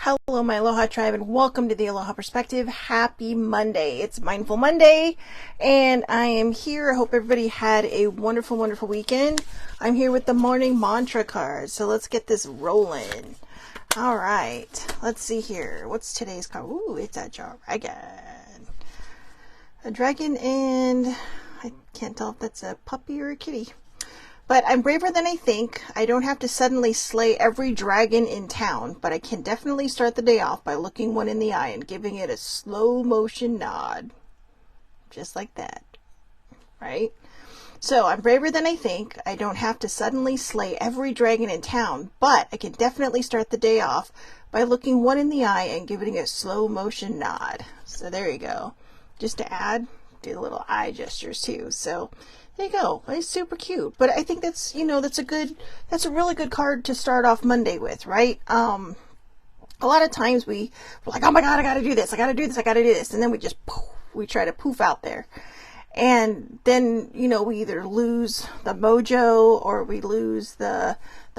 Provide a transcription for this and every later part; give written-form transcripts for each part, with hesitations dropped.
Hello, my Aloha tribe, and welcome to the Aloha Perspective. Happy Monday. It's Mindful Monday, and I am here. I hope everybody had a wonderful, wonderful weekend. I'm here with the morning mantra card, so let's get this rolling. All right, let's see here. What's today's card? Ooh, it's a dragon. A dragon, and I can't tell if that's a puppy or a kitty. But I'm braver than I think. I don't have to suddenly slay every dragon in town, but I can definitely start the day off by looking one in the eye and giving it a slow motion nod. Just like that. Right? So I'm braver than I think. I don't have to suddenly slay every dragon in town, but I can definitely start the day off by looking one in the eye and giving it a slow motion nod. So there you go. Just to add, do the little eye gestures too. So there you go. It's super cute. But I think that's, that's a really good card to start off Monday with, right? A lot of times we're like, oh my God, I got to do this. I got to do this. I got to do this. And then we try to poof out there. And then, we either lose the mojo or we lose the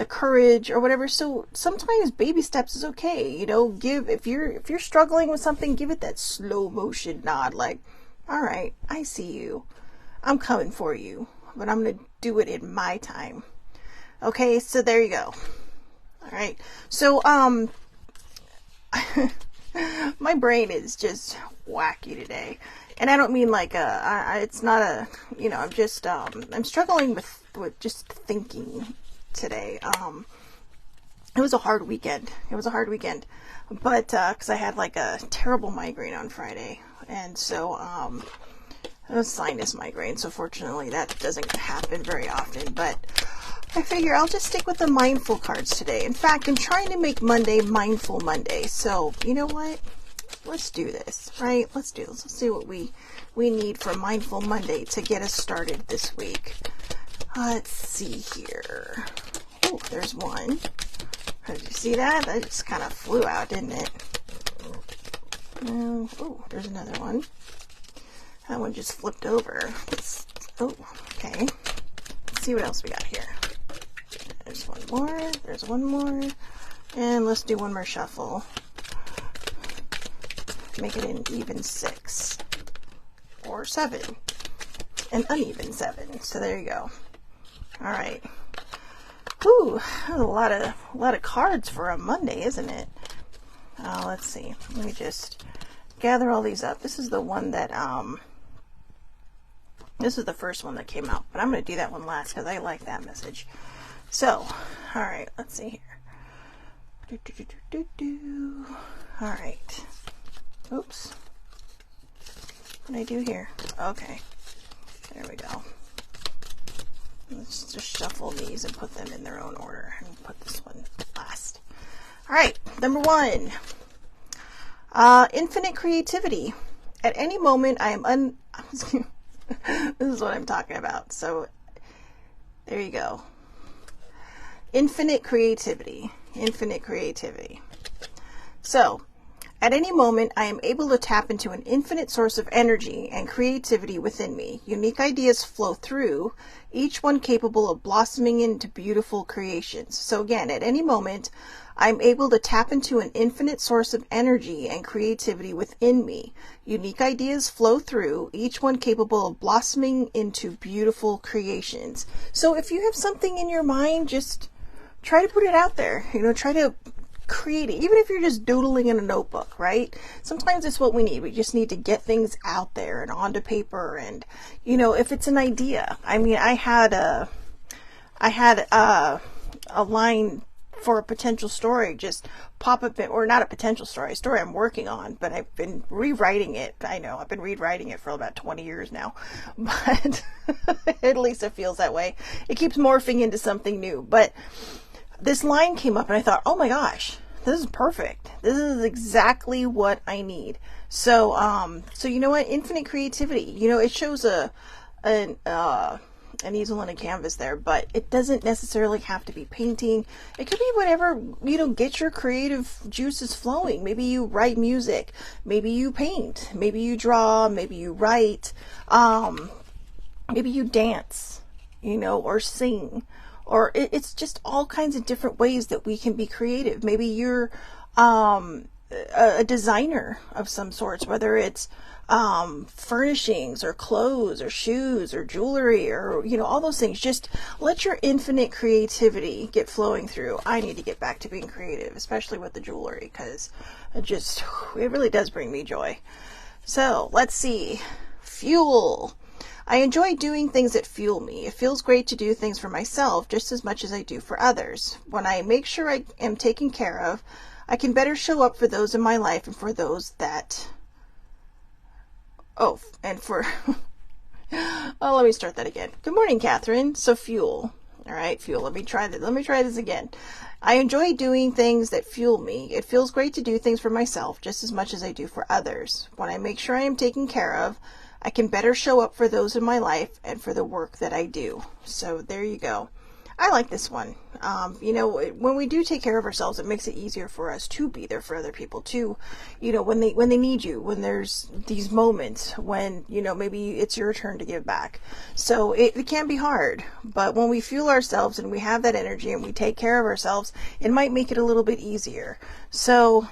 courage or whatever. So sometimes baby steps is okay. If you're struggling with something, give it that slow motion nod. Like, all right, I see you. I'm coming for you, but I'm going to do it in my time. Okay, so there you go. All right. So, my brain is just wacky today. And I don't mean like it's not I'm just, I'm struggling with just thinking today. It was a hard weekend. But, cause I had like a terrible migraine on Friday. And so, it was sinus migraine, so fortunately that doesn't happen very often, but I figure I'll just stick with the mindful cards today. In fact, I'm trying to make Monday Mindful Monday, so you know what? Let's do this, right? Let's do this. Let's see what we need for Mindful Monday to get us started this week. Let's see here. Oh, there's one. Did you see that? That just kind of flew out, didn't it? Oh, there's another one. That one just flipped over. Okay. Let's see what else we got here. There's one more. There's one more. And let's do one more shuffle. Make it an even 6. Or 7. An uneven 7. So there you go. Alright. Whew. That's a lot of cards for a Monday, isn't it? Let's see. Let me just gather all these up. This is the one that, this is the first one that came out, but I'm going to do that one last because I like that message. So, all right, let's see here. All right. Oops. What did I do here? Okay. There we go. Let's just shuffle these and put them in their own order and put this one last. All right, number 1. Infinite creativity. At any moment, I am this is what I'm talking about. So there you go. Infinite creativity. Infinite creativity. So at any moment, I am able to tap into an infinite source of energy and creativity within me. Unique ideas flow through, each one capable of blossoming into beautiful creations. So again, at any moment, I'm able to tap into an infinite source of energy and creativity within me. Unique ideas flow through, each one capable of blossoming into beautiful creations. So if you have something in your mind, just try to put it out there. Try to create it, even if you're just doodling in a notebook, right? Sometimes it's what we need. We just need to get things out there and onto paper. And, if it's an idea, I mean, I had a line for a potential story just pop up, or not a potential story, a story I'm working on, but I've been rewriting it. I know I've been rewriting it for about 20 years now, but at least it feels that way. It keeps morphing into something new, but this line came up and I thought, oh my gosh, this is perfect. This is exactly what I need. So, so you know what? Infinite creativity, it shows an easel and a canvas there, but it doesn't necessarily have to be painting. It could be whatever, get your creative juices flowing. Maybe you write music, maybe you paint, maybe you draw, maybe you write, maybe you dance, or sing, or it's just all kinds of different ways that we can be creative. Maybe you're a designer of some sorts, whether it's furnishings or clothes or shoes or jewelry or, all those things. Just let your infinite creativity get flowing through. I need to get back to being creative, especially with the jewelry, because it really does bring me joy. So let's see. Fuel. I enjoy doing things that fuel me. It feels great to do things for myself just as much as I do for others. When I make sure I am taken care of, I can better show up for those in my life and for those that... Oh, and for... Oh, let me start that again. Good morning, Catherine. So fuel. All right, fuel. Let me try this again. I enjoy doing things that fuel me. It feels great to do things for myself just as much as I do for others. When I make sure I am taken care of, I can better show up for those in my life and for the work that I do. So there you go. I like this one. When we do take care of ourselves, it makes it easier for us to be there for other people too. When they need you, when there's these moments when, maybe it's your turn to give back. So it can be hard, but when we fuel ourselves and we have that energy and we take care of ourselves, it might make it a little bit easier. So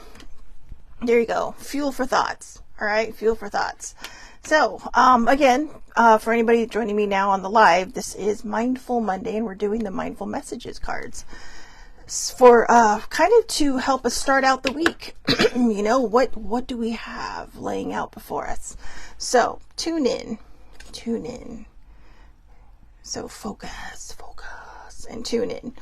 there you go. Fuel for thoughts. All right. Fuel for thoughts. So, again, for anybody joining me now on the live, this is Mindful Monday, and we're doing the Mindful Messages cards for kind of to help us start out the week. What do we have laying out before us? So, tune in. So, focus, and tune in.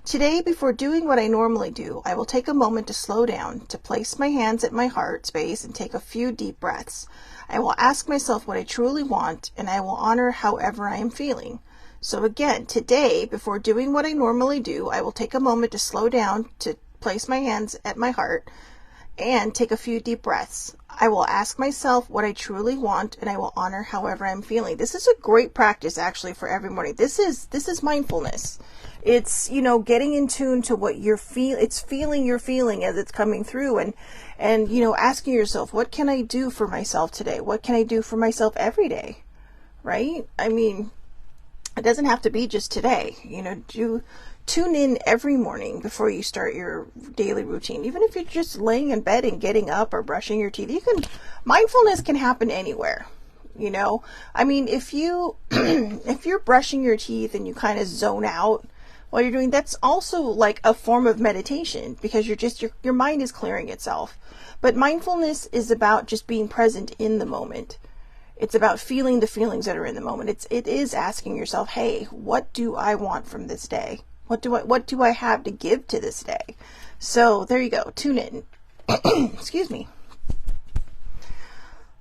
Today, before doing what I normally do, I will take a moment to slow down, to place my hands at my heart space and take a few deep breaths. I will ask myself what I truly want, and I will honor however I am feeling. So again, today, before doing what I normally do, I will take a moment to slow down, to place my hands at my heart, and take a few deep breaths. I will ask myself what I truly want, and I will honor however I'm feeling. This is a great practice, actually, for every morning. This is mindfulness. It's, getting in tune to what you're it's feeling you're feeling as it's coming through, and asking yourself, what can I do for myself today? What can I do for myself every day? Right? I mean, it doesn't have to be just today. Tune in every morning before you start your daily routine. Even if you're just laying in bed and getting up or brushing your teeth, mindfulness can happen anywhere. I mean, if you're brushing your teeth and you kind of zone out while you're doing, that's also like a form of meditation, because your mind is clearing itself. But mindfulness is about just being present in the moment. It's about feeling the feelings that are in the moment. It is asking yourself, hey, what do I want from this day? What do I have to give to this day? So there you go. Tune in. Excuse me.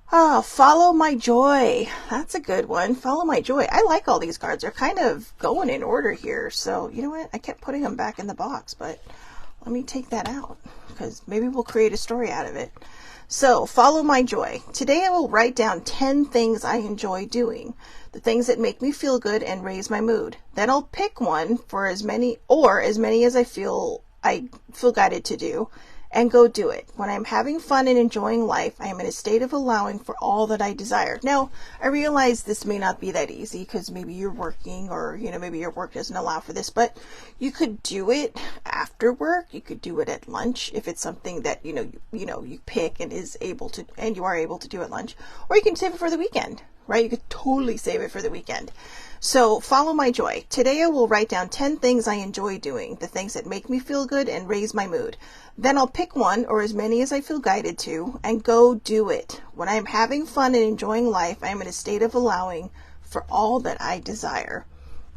Follow my joy. That's a good one. Follow my joy. I like all these cards. They're kind of going in order here. So you know what? I kept putting them back in the box, but let me take that out, because maybe we'll create a story out of it. So, follow my joy. Today I will write down 10 things I enjoy doing, the things that make me feel good and raise my mood. Then I'll pick one for as many as I feel guided to do, and go do it. When I'm having fun and enjoying life, I am in a state of allowing for all that I desire. Now, I realize this may not be that easy, because maybe you're working, or maybe your work doesn't allow for this, but you could do it after work. You could do it at lunch if it's something that you pick and you are able to do at lunch, or you can save it for the weekend, right? You could totally save it for the weekend. So follow my joy. Today I will write down 10 things I enjoy doing, the things that make me feel good and raise my mood. Then I'll pick one or as many as I feel guided to and go do it. When I am having fun and enjoying life, I am in a state of allowing for all that I desire.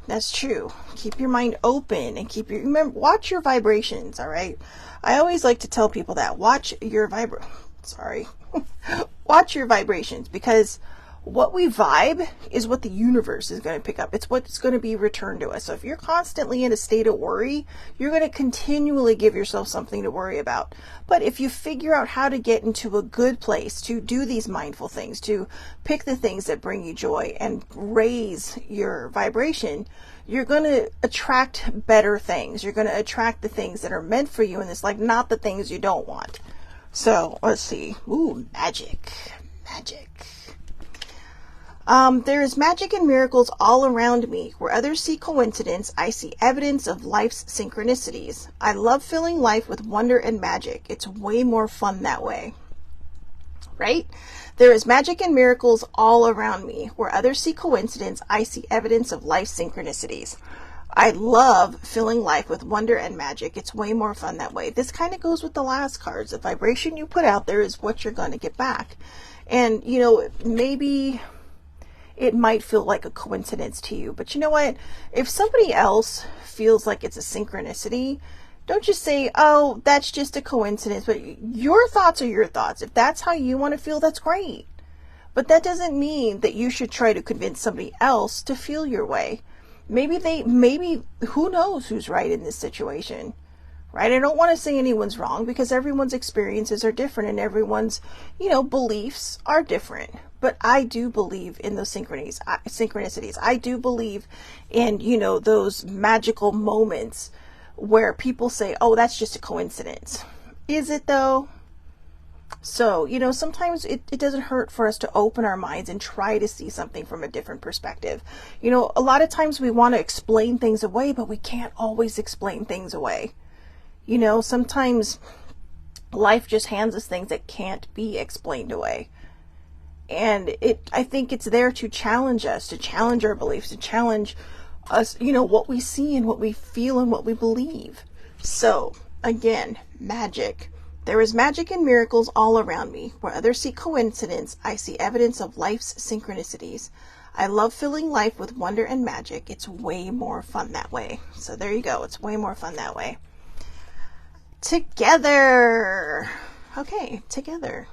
That's true. Keep your mind open and remember, watch your vibrations. All right. I always like to tell people that watch your vibrations, because what we vibe is what the universe is going to pick up. It's what's going to be returned to us. So if you're constantly in a state of worry, you're going to continually give yourself something to worry about. But if you figure out how to get into a good place to do these mindful things, to pick the things that bring you joy and raise your vibration, you're going to attract better things. You're going to attract the things that are meant for you in this life, not the things you don't want. So let's see. Ooh, magic. There is magic and miracles all around me. Where others see coincidence, I see evidence of life's synchronicities. I love filling life with wonder and magic. It's way more fun that way. Right? There is magic and miracles all around me. Where others see coincidence, I see evidence of life's synchronicities. I love filling life with wonder and magic. It's way more fun that way. This kind of goes with the last cards. The vibration you put out there is what you're going to get back. And, maybe it might feel like a coincidence to you. But you know what? If somebody else feels like it's a synchronicity, don't just say, oh, that's just a coincidence. But your thoughts are your thoughts. If that's how you want to feel, that's great. But that doesn't mean that you should try to convince somebody else to feel your way. Maybe who knows who's right in this situation, right? I don't want to say anyone's wrong because everyone's experiences are different and everyone's, beliefs are different. But I do believe in those synchronicities. I do believe in, those magical moments where people say, oh, that's just a coincidence. Is it though? So, sometimes it doesn't hurt for us to open our minds and try to see something from a different perspective. A lot of times we want to explain things away, but we can't always explain things away. Sometimes life just hands us things that can't be explained away. And I think it's there to challenge us, to challenge our beliefs, to challenge us, what we see and what we feel and what we believe. So, again, magic. There is magic and miracles all around me. Where others see coincidence, I see evidence of life's synchronicities. I love filling life with wonder and magic. It's way more fun that way. So there you go. It's way more fun that way. Together. Okay, together.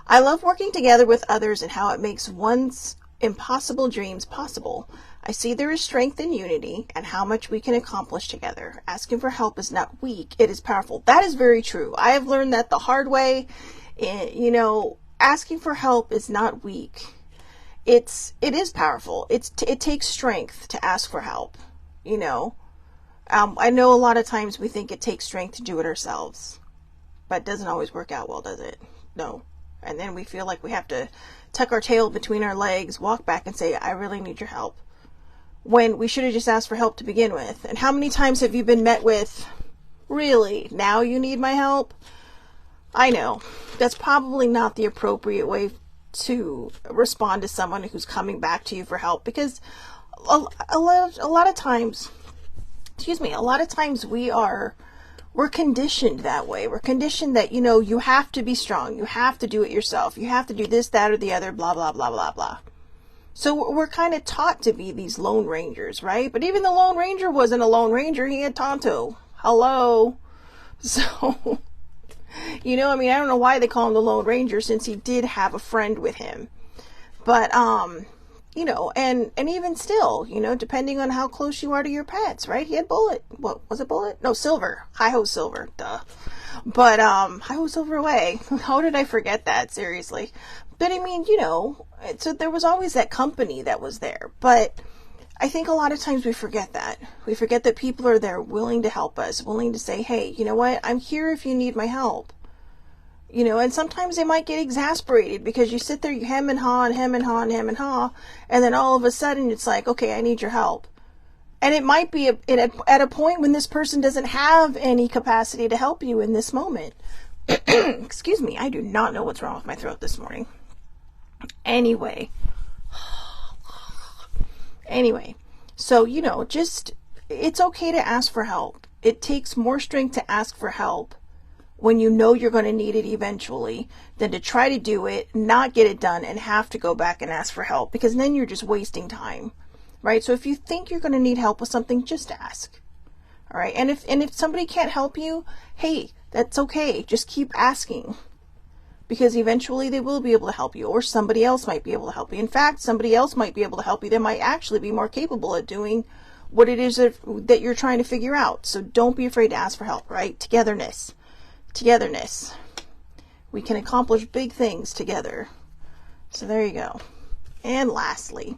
I love working together with others and how it makes one's impossible dreams possible. I see there is strength in unity and how much we can accomplish together. Asking for help is not weak, it is powerful. That is very true. I have learned that the hard way. Asking for help is not weak. It is powerful. It takes strength to ask for help. I know a lot of times we think it takes strength to do it ourselves, but it doesn't always work out well, does it? No. And then we feel like we have to tuck our tail between our legs, walk back and say, I really need your help. When we should have just asked for help to begin with. And how many times have you been met with, really, now you need my help? I know. That's probably not the appropriate way to respond to someone who's coming back to you for help. Because a lot of times we're conditioned that way. We're conditioned that, you have to be strong. You have to do it yourself. You have to do this, that, or the other, blah, blah, blah, blah, blah. So we're kind of taught to be these Lone Rangers, right? But even the Lone Ranger wasn't a Lone Ranger. He had Tonto. Hello. So, I don't know why they call him the Lone Ranger since he did have a friend with him. But, and even still, depending on how close you are to your pets, right? He had Bullet. What was it, Bullet? No, Silver. Hi-ho Silver. Duh. But, hi-ho Silver away. How did I forget that? Seriously. But so there was always that company that was there. But I think a lot of times we forget that. We forget that people are there willing to help us, willing to say, hey, you know what? I'm here if you need my help. And sometimes they might get exasperated because you sit there, you hem and haw and hem and haw and hem and haw, and then all of a sudden it's like, okay, I need your help. And it might be at a point when this person doesn't have any capacity to help you in this moment. Excuse me, I do not know what's wrong with my throat this morning. Anyway, so, it's okay to ask for help. It takes more strength to ask for help when you know you're going to need it eventually than to try to do it, not get it done, and have to go back and ask for help, because then you're just wasting time, right? So if you think you're going to need help with something, just ask. All right. And if somebody can't help you, hey, that's okay. Just keep asking, because eventually they will be able to help you, or somebody else might be able to help you. In fact, somebody else might be able to help you that might actually be more capable at doing what it is that you're trying to figure out. So don't be afraid to ask for help, right? Togetherness. We can accomplish big things together. So there you go. And lastly,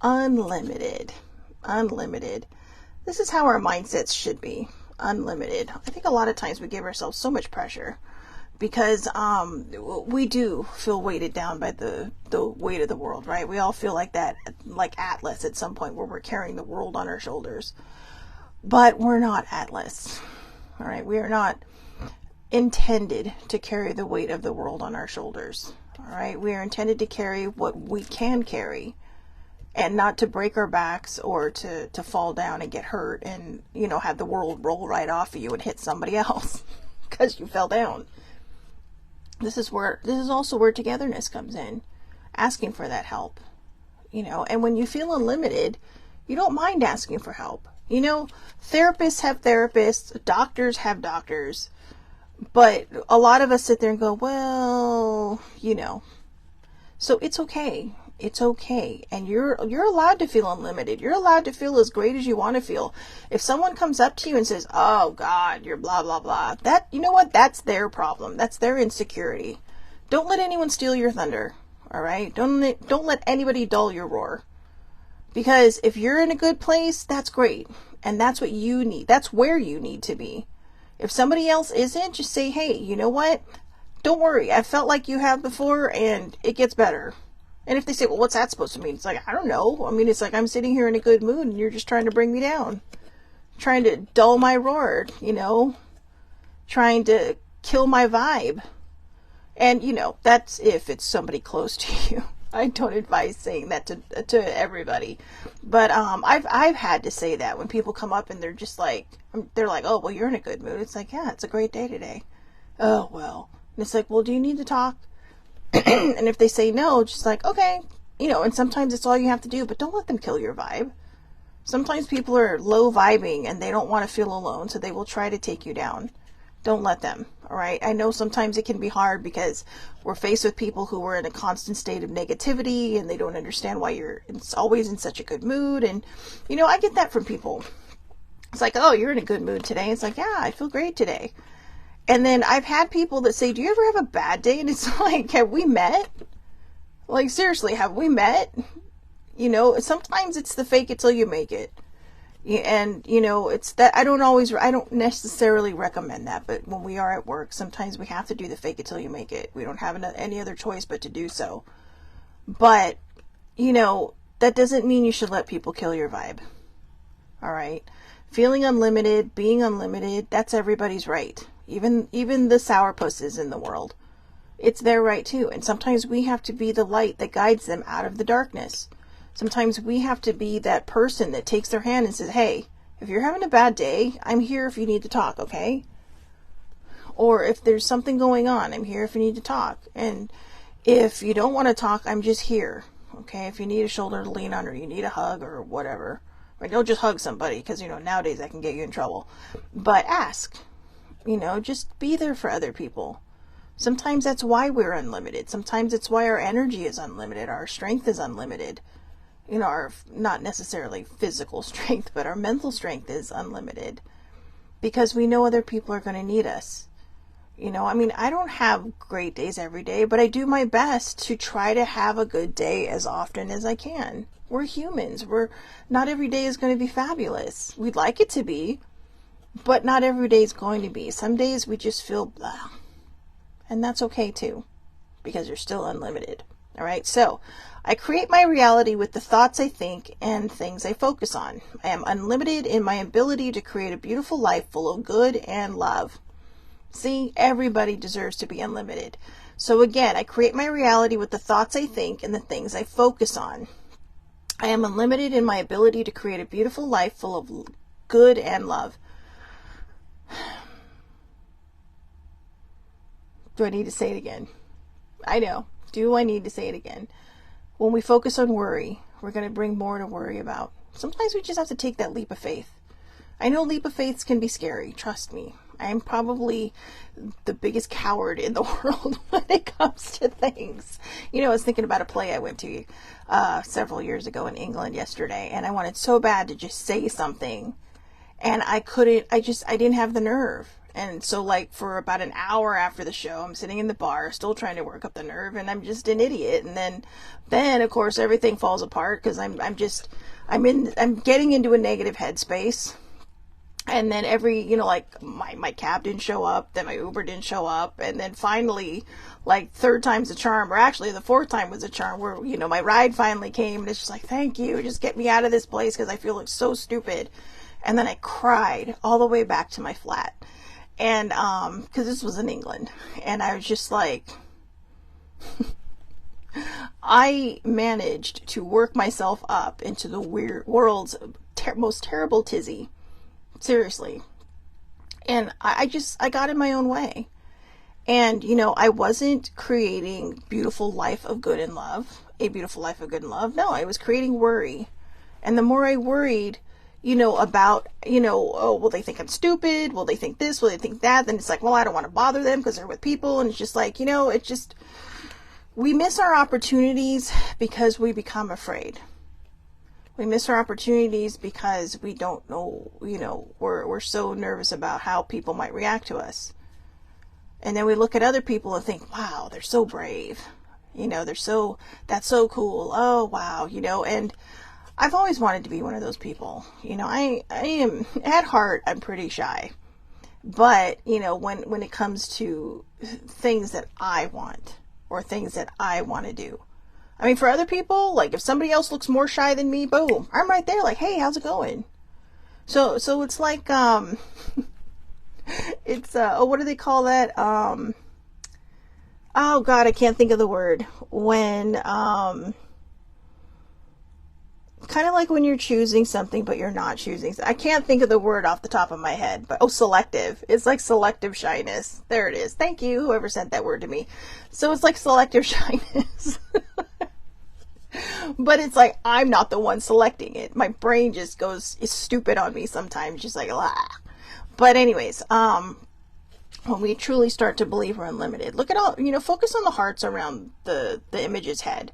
unlimited. This is how our mindsets should be. Unlimited. I think a lot of times we give ourselves so much pressure because we do feel weighted down by the weight of the world, right? We all feel like that, like Atlas at some point, where we're carrying the world on our shoulders. But we're not Atlas, all right? We are not intended to carry the weight of the world on our shoulders, all right? We are intended to carry what we can carry, and not to break our backs or to fall down and get hurt and, you know, have the world roll right off of you and hit somebody else because you fell down. This is also where togetherness comes in, asking for that help, you know. And when you feel unlimited, you don't mind asking for help. You know, therapists have therapists, doctors have doctors, but a lot of us sit there and go, well, you know. So it's okay. It's okay. And you're allowed to feel unlimited. You're allowed to feel as great as you want to feel. If someone comes up to you and says, oh God, you're blah, blah, blah, that, you know what? That's their problem. That's their insecurity. Don't let anyone steal your thunder. All right. Don't let anybody dull your roar, because if you're in a good place, that's great. And that's what you need. That's where you need to be. If somebody else isn't, just say, hey, you know what? Don't worry. I felt like you have before, and it gets better. And if they say, well, what's that supposed to mean? It's like, I don't know. I mean, it's like I'm sitting here in a good mood and you're just trying to bring me down. Trying to dull my roar, you know. Trying to kill my vibe. And, you know, that's if it's somebody close to you. I don't advise saying that to everybody. But I've had to say that when people come up and they're just like, oh, well, you're in a good mood. It's like, yeah, it's a great day today. Oh, well. And it's like, well, do you need to talk? And if they say no, just like, okay, you know, and sometimes it's all you have to do, but don't let them kill your vibe. Sometimes people are low vibing and they don't want to feel alone, so they will try to take you down. Don't let them, all right? I know sometimes it can be hard because we're faced with people who are in a constant state of negativity and they don't understand why you're always in such a good mood. And, you know, I get that from people. It's like, oh, you're in a good mood today. It's like, yeah, I feel great today. And then I've had people that say, do you ever have a bad day? And it's like, have we met? Like, seriously, have we met? You know, sometimes it's the fake it till you make it. And, you know, it's that I don't necessarily recommend that. But when we are at work, sometimes we have to do the fake it till you make it. We don't have any other choice but to do so. But, you know, that doesn't mean you should let people kill your vibe. All right. Feeling unlimited, being unlimited, that's everybody's right. Even the sourpusses in the world. It's their right too. And sometimes we have to be the light that guides them out of the darkness. Sometimes we have to be that person that takes their hand and says, hey, if you're having a bad day, I'm here if you need to talk, okay? Or if there's something going on, I'm here if you need to talk. And if you don't want to talk, I'm just here, okay? If you need a shoulder to lean on or you need a hug or whatever. Or don't just hug somebody because, you know, nowadays that can get you in trouble. But ask. You know, just be there for other people. Sometimes that's why we're unlimited. Sometimes it's why our energy is unlimited. Our strength is unlimited. You know, our not necessarily physical strength, but our mental strength is unlimited. Because we know other people are going to need us. You know, I mean, I don't have great days every day, but I do my best to try to have a good day as often as I can. We're humans. Not every day is going to be fabulous. We'd like it to be. But not every day is going to be. Some days we just feel blah. And that's okay too. Because you're still unlimited. All right. So I create my reality with the thoughts I think and things I focus on. I am unlimited in my ability to create a beautiful life full of good and love. See, everybody deserves to be unlimited. So again, I create my reality with the thoughts I think and the things I focus on. I am unlimited in my ability to create a beautiful life full of good and love. Do I need to say it again? I know. Do I need to say it again? When we focus on worry, we're going to bring more to worry about. Sometimes we just have to take that leap of faith. I know leap of faiths can be scary. Trust me. I'm probably the biggest coward in the world when it comes to things. You know, I was thinking about a play I went to several years ago in England yesterday, and I wanted so bad to just say something. And I didn't have the nerve. And so like for about an hour after the show, I'm sitting in the bar, still trying to work up the nerve, and I'm just an idiot. And then of course everything falls apart because I'm getting into a negative headspace. And then every, like my cab didn't show up, then my Uber didn't show up. And then finally, like third time's a charm, or actually the fourth time was a charm where, my ride finally came and it's just like, thank you, just get me out of this place because I feel like so stupid. And then I cried all the way back to my flat. And, cause this was in England and I was just like, I managed to work myself up into the weird world's most terrible tizzy. Seriously. And I got in my own way. And, I wasn't creating beautiful life of good and love, a beautiful life of good and love. No, I was creating worry. And the more I worried, about, oh, will they think I'm stupid? Will they think this? Will they think that? Then it's like, well, I don't want to bother them because they're with people. And it's just like, we miss our opportunities because we become afraid. We miss our opportunities because we don't know, we're so nervous about how people might react to us. And then we look at other people and think, wow, they're so brave. That's so cool. Oh, wow. And I've always wanted to be one of those people. I am, at heart, I'm pretty shy. But, when it comes to things that I want or things that I want to do, I mean, for other people, like if somebody else looks more shy than me, boom, I'm right there like, hey, how's it going? So it's like, it's, what do they call that? Oh God, I can't think of the word. When, kind of like when you're choosing something, but you're not choosing. I can't think of the word off the top of my head, but selective. It's like selective shyness. There it is. Thank you, whoever sent that word to me. So it's like selective shyness. But it's like, I'm not the one selecting it. My brain just is stupid on me sometimes, just like, ah. But anyways, when we truly start to believe we're unlimited, look at all, focus on the hearts around the image's head,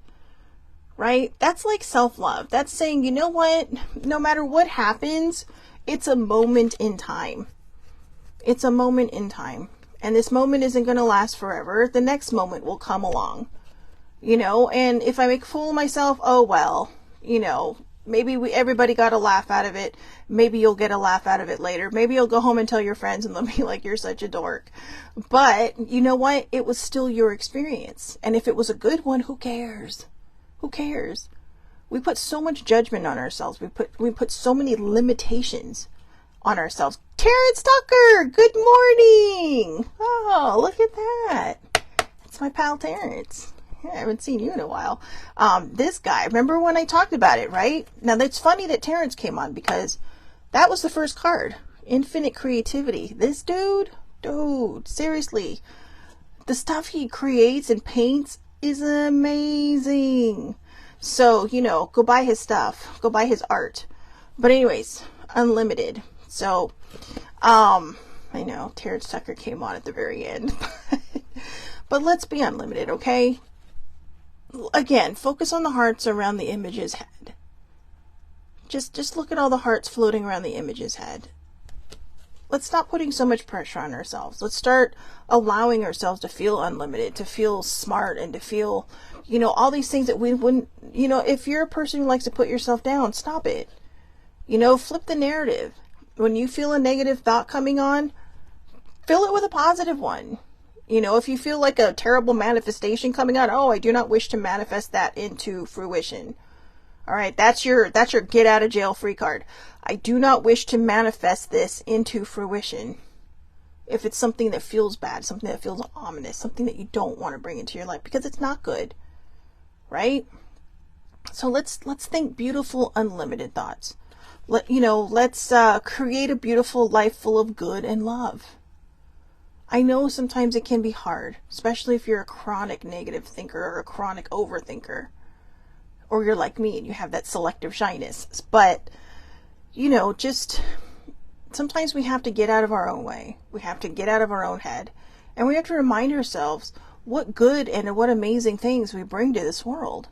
right? That's like self-love. That's saying, you know what, no matter what happens, it's a moment in time. It's a moment in time. And this moment isn't going to last forever. The next moment will come along. And if I make a fool of myself, oh well, maybe everybody got a laugh out of it. Maybe you'll get a laugh out of it later. Maybe you'll go home and tell your friends and they'll be like, you're such a dork. But you know what? It was still your experience. And if it was a good one, who cares? Who cares? We put so much judgment on ourselves. We put so many limitations on ourselves. Terrence Tucker, good morning. Oh, look at that. That's my pal Terrence. Yeah, I haven't seen you in a while. This guy, remember when I talked about it, right? Now, it's funny that Terrence came on because that was the first card. Infinite creativity. This dude, seriously, the stuff he creates and paints is amazing. So, go buy his stuff. Go buy his art. But anyways, unlimited. So, I know Terrence Tucker came on at the very end. But let's be unlimited, okay? Again, focus on the hearts around the image's head. Just look at all the hearts floating around the image's head. Let's stop putting so much pressure on ourselves. Let's start allowing ourselves to feel unlimited, to feel smart, and to feel, all these things that we wouldn't, if you're a person who likes to put yourself down, stop it. Flip the narrative. When you feel a negative thought coming on, fill it with a positive one. If you feel like a terrible manifestation coming on, oh, I do not wish to manifest that into fruition. All right, that's your get out of jail free card. I do not wish to manifest this into fruition. If it's something that feels bad, something that feels ominous, something that you don't want to bring into your life because it's not good, right? So let's think beautiful, unlimited thoughts. Let's create a beautiful life full of good and love. I know sometimes it can be hard, especially if you're a chronic negative thinker or a chronic overthinker, or you're like me and you have that selective shyness. But, just sometimes we have to get out of our own way. We have to get out of our own head, and we have to remind ourselves what good and what amazing things we bring to this world.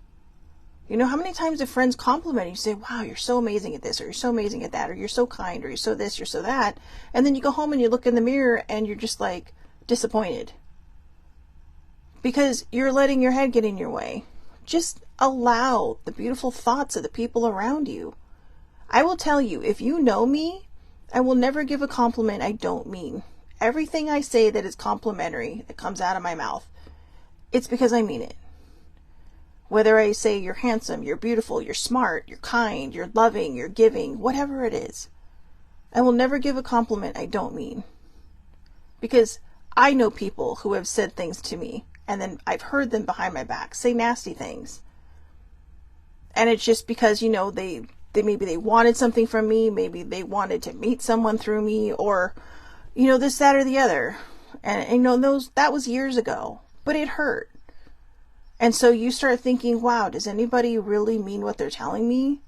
How many times have friends compliment you, say, wow, you're so amazing at this, or you're so amazing at that, or you're so kind, or you're so this, you're so that. And then you go home and you look in the mirror and you're just like disappointed because you're letting your head get in your way. Just allow the beautiful thoughts of the people around you. I will tell you, if you know me, I will never give a compliment I don't mean. Everything I say that is complimentary that comes out of my mouth, it's because I mean it. Whether I say you're handsome, you're beautiful, you're smart, you're kind, you're loving, you're giving, whatever it is, I will never give a compliment I don't mean. Because I know people who have said things to me, and then I've heard them behind my back say nasty things. And it's just because, they maybe they wanted something from me, maybe they wanted to meet someone through me, or, this, that, or the other. And that was years ago, but it hurt. And so you start thinking, wow, does anybody really mean what they're telling me?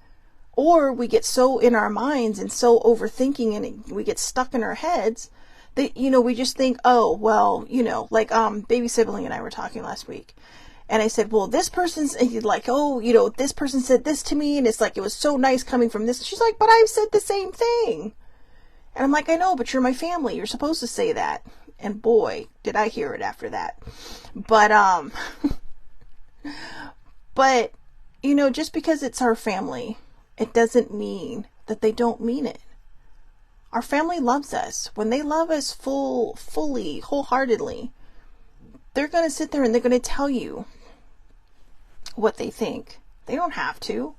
Or we get so in our minds and so overthinking, and we get stuck in our heads that, we just think, oh, well, like baby sibling and I were talking last week. And I said, well, this person's like, oh, this person said this to me, and it's like, it was so nice coming from this. She's like, but I've said the same thing. And I'm like, I know, but you're my family. You're supposed to say that. And boy, did I hear it after that. But, but, just because it's our family, it doesn't mean that they don't mean it. Our family loves us. When they love us fully, wholeheartedly, they're going to sit there and they're going to tell you what they think. They don't have to.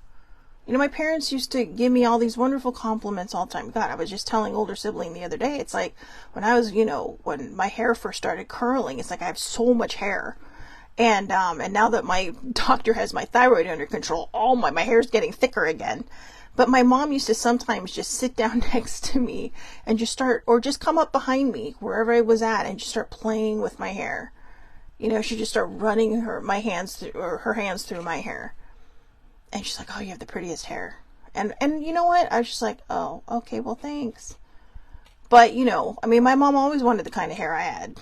My parents used to give me all these wonderful compliments all the time. God, I was just telling older sibling the other day, it's like when I was, when my hair first started curling, it's like I have so much hair. And now that my doctor has my thyroid under control, my hair's getting thicker again. But my mom used to sometimes just sit down next to me and just come up behind me wherever I was at and just start playing with my hair. She'd just start running her hands through my hair. And she's like, oh, you have the prettiest hair. And you know what? I was just like, oh, okay, well, thanks. But, my mom always wanted the kind of hair I had.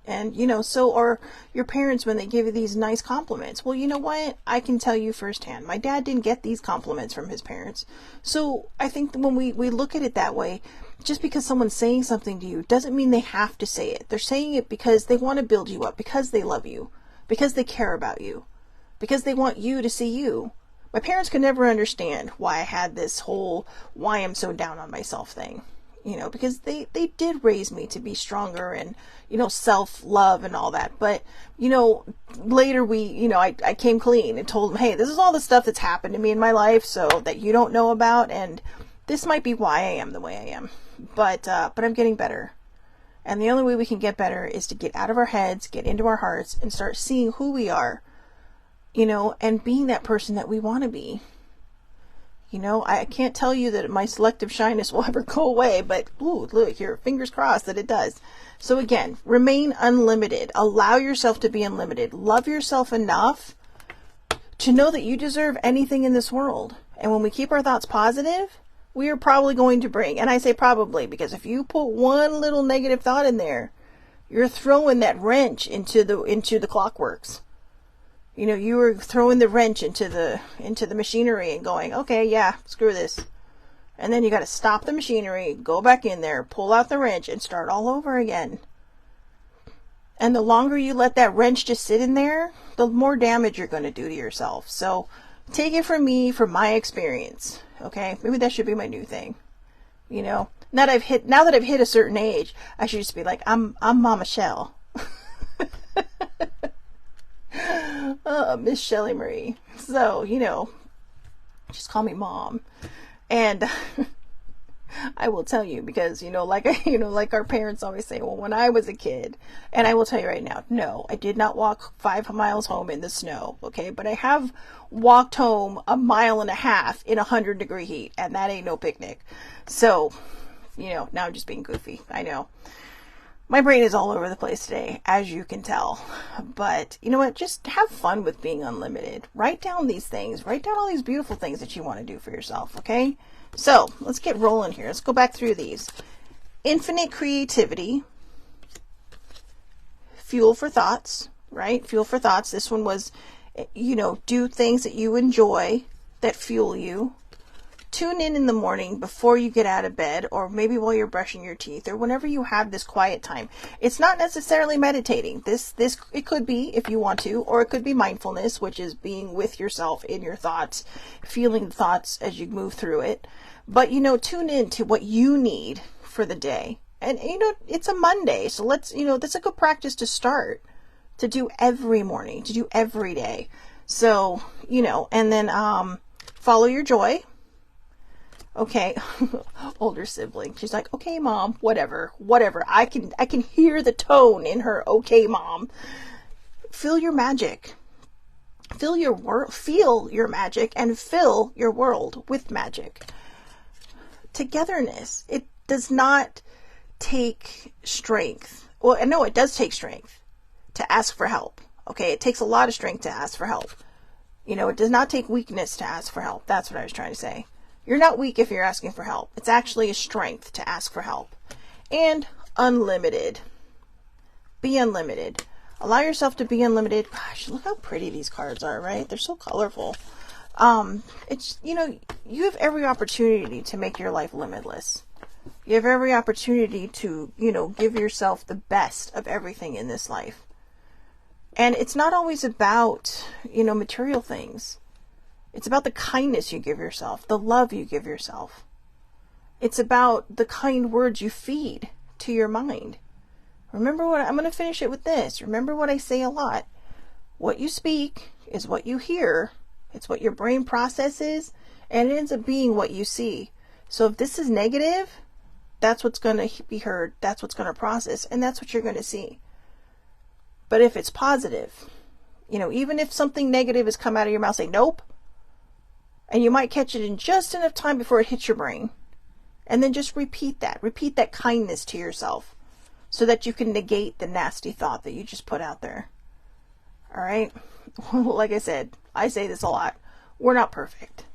And, or your parents, when they give you these nice compliments. Well, you know what? I can tell you firsthand. My dad didn't get these compliments from his parents. So I think when we look at it that way, just because someone's saying something to you doesn't mean they have to say it. They're saying it because they want to build you up, because they love you, because they care about you, because they want you to see you. My parents could never understand why I had this whole why I'm so down on myself thing. Because they did raise me to be stronger and, self-love and all that. But, later I came clean and told them, hey, this is all the stuff that's happened to me in my life, so that you don't know about. And this might be why I am the way I am. But I'm getting better. And the only way we can get better is to get out of our heads, get into our hearts, and start seeing who we are, and being that person that we want to be. I can't tell you that my selective shyness will ever go away, but ooh, look here, fingers crossed that it does. So again, remain unlimited. Allow yourself to be unlimited. Love yourself enough to know that you deserve anything in this world. And when we keep our thoughts positive, we are probably going to bring, and I say probably because if you put one little negative thought in there, you're throwing that wrench into the clockworks. You were throwing the wrench into the machinery and going, okay, yeah, screw this. And then you got to stop the machinery, go back in there, pull out the wrench, and start all over again. And the longer you let that wrench just sit in there, the more damage you're going to do to yourself. So take it from me, from my experience. Okay, maybe that should be my new thing. Now that I've hit a certain age, I should just be like, I'm Mama Shell. Miss Shelley Marie. So, just call me Mom. And I will tell you because, like our parents always say, well, when I was a kid, and I will tell you right now, no, I did not walk 5 miles home in the snow. Okay. But I have walked home 1.5 miles in 100-degree heat, and that ain't no picnic. So, now I'm just being goofy. I know. My brain is all over the place today, as you can tell. But you know what? Just have fun with being unlimited. Write down these things. Write down all these beautiful things that you want to do for yourself, okay? So, let's get rolling here. Let's go back through these. Infinite creativity. Fuel for thoughts, right? Fuel for thoughts. This one was, do things that you enjoy that fuel you. Tune in the morning before you get out of bed, or maybe while you're brushing your teeth, or whenever you have this quiet time. It's not necessarily meditating. This it could be if you want to, or it could be mindfulness, which is being with yourself in your thoughts, feeling the thoughts as you move through it. But, tune in to what you need for the day. And, it's a Monday. So let's, that's a good practice to start, to do every morning, to do every day. So, and then, follow your joy. Okay. Older sibling. She's like, okay, mom, whatever. I can hear the tone in her. Okay, mom. Feel your magic. Feel your magic and fill your world with magic. Togetherness. It does not take strength. Well, no, it does take strength to ask for help. Okay. It takes a lot of strength to ask for help. It does not take weakness to ask for help. That's what I was trying to say. You're not weak if you're asking for help. It's actually a strength to ask for help. And unlimited. Be unlimited. Allow yourself to be unlimited. Gosh, look how pretty these cards are, right? They're so colorful. It's, you have every opportunity to make your life limitless. You have every opportunity to, give yourself the best of everything in this life. And it's not always about, material things. It's about the kindness you give yourself, the love you give yourself. It's about the kind words you feed to your mind. Remember I'm going to finish it with this. Remember what I say a lot. What you speak is what you hear. It's what your brain processes, and it ends up being what you see. So if this is negative, that's what's going to be heard. That's what's going to process, and that's what you're going to see. But if it's positive, even if something negative has come out of your mouth, say nope. And you might catch it in just enough time before it hits your brain. And then just repeat that. Repeat that kindness to yourself so that you can negate the nasty thought that you just put out there. All right? Like I said, I say this a lot. We're not perfect.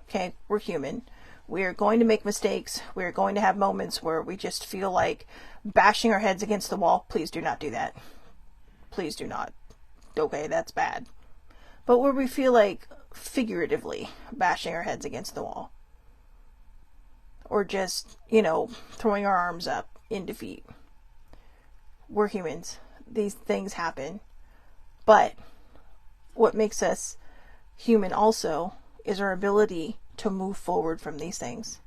Okay? We're human. We're going to make mistakes. We're going to have moments where we just feel like bashing our heads against the wall. Please do not do that. Please do not. Okay, that's bad. But where we feel like figuratively bashing our heads against the wall. Or just, throwing our arms up in defeat. We're humans. These things happen. But what makes us human also is our ability to move forward from these things.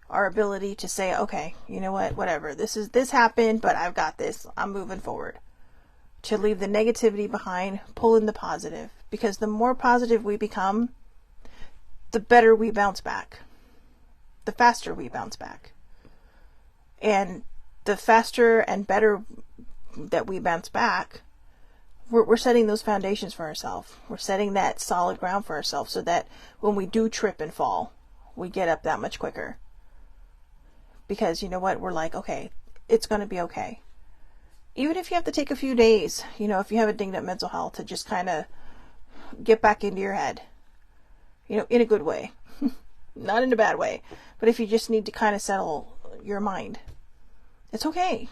Our ability to say, okay, you know what, whatever. This happened, but I've got this. I'm moving forward. To leave the negativity behind, pull in the positive. Because the more positive we become, the better we bounce back. The faster we bounce back. And the faster and better that we bounce back, we're setting those foundations for ourselves. We're setting that solid ground for ourselves so that when we do trip and fall, we get up that much quicker. Because you know what? We're like, okay, it's going to be okay. Even if you have to take a few days, if you have a dinged up mental health, to just kind of get back into your head, in a good way, not in a bad way, but if you just need to kind of settle your mind, it's okay,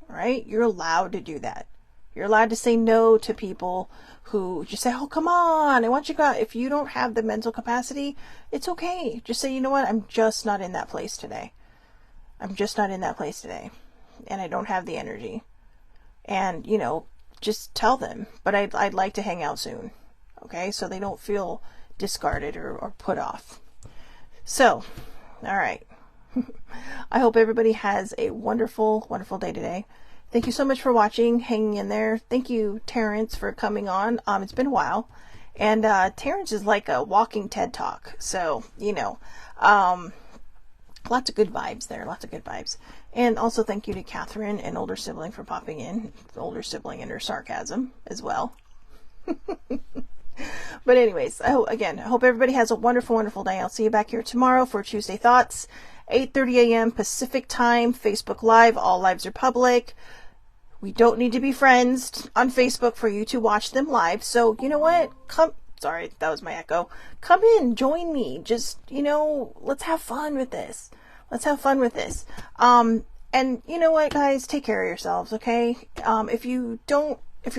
right? You're allowed to do that. You're allowed to say no to people who just say, oh, come on, I want you to go. If you don't have the mental capacity, it's okay. Just say, you know what? I'm just not in that place today. I'm just not in that place today. And I don't have the energy. And, just tell them, but I'd like to hang out soon. Okay. So they don't feel discarded or put off. So, all right. I hope everybody has a wonderful, wonderful day today. Thank you so much for watching, hanging in there. Thank you, Terrence, for coming on. It's been a while. And Terrence is like a walking TED Talk. So, lots of good vibes there. Lots of good vibes. And also thank you to Catherine, an older sibling, for popping in. The older sibling and her sarcasm as well. But anyways, I hope everybody has a wonderful, wonderful day. I'll see you back here tomorrow for Tuesday Thoughts, 8:30 a.m. Pacific time, Facebook Live. All lives are public. We don't need to be friends on Facebook for you to watch them live. So, you know what? Sorry, that was my echo. Come in, join me. Just, let's have fun with this. Let's have fun with this. And you know what, guys? Take care of yourselves, okay? If you're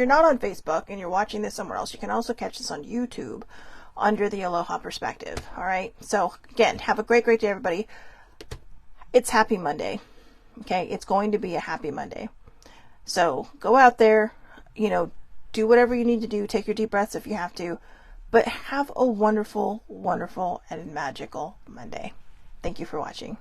not on Facebook and you're watching this somewhere else, you can also catch this on YouTube under the Aloha Perspective. All right. So again, have a great, great day, everybody. It's Happy Monday. Okay. It's going to be a happy Monday. So go out there, do whatever you need to do. Take your deep breaths if you have to, but have a wonderful, wonderful and magical Monday. Thank you for watching.